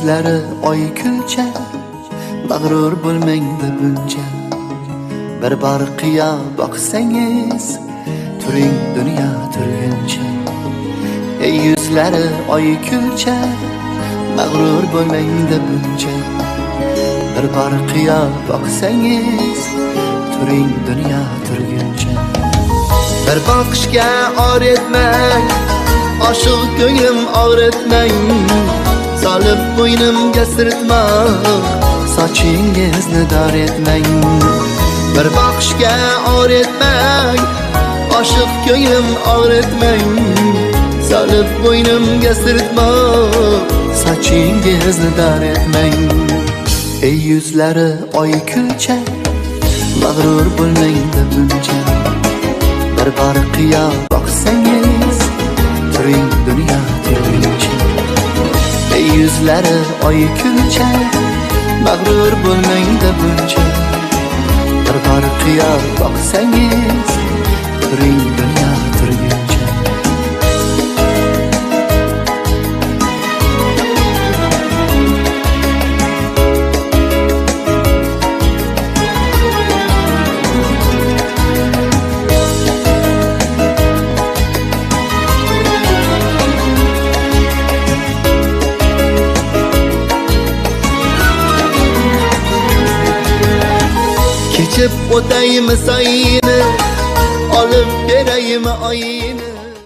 yuzlari oy kulcha, mag'rur bo'lmangda buncha. Bir bor qiyo boqsangiz, turing dunyo turguncha. Ey yuzlari oy kulcha, mag'rur bo'lmangda buncha. Bir bor qiyo boqsangiz, turing dunyo turguncha. Bir boqishga or etmang, oshiq ko'nglim og'ritmang. Solib bo'ynimga sirtmoq, sochingizni dor etmang. Bir boqishga or etmang, oshiq ko'nglim og'ritmang. Solib bo'ynimga sirtmoq, sochingizni dor etmang. Ey yuzlari oy kulcha, mag'rur bo'lmangda buncha. Bir bor qiyo boqsangiz, turing dunyo turguncha. Ey yuzlari oy kulcha, mag'rur bo'lmangda buncha. Bir bor qiyo boqsangiz, turing dunyo turguncha. Kechib o'taymi sayini, olib beraymi oyini.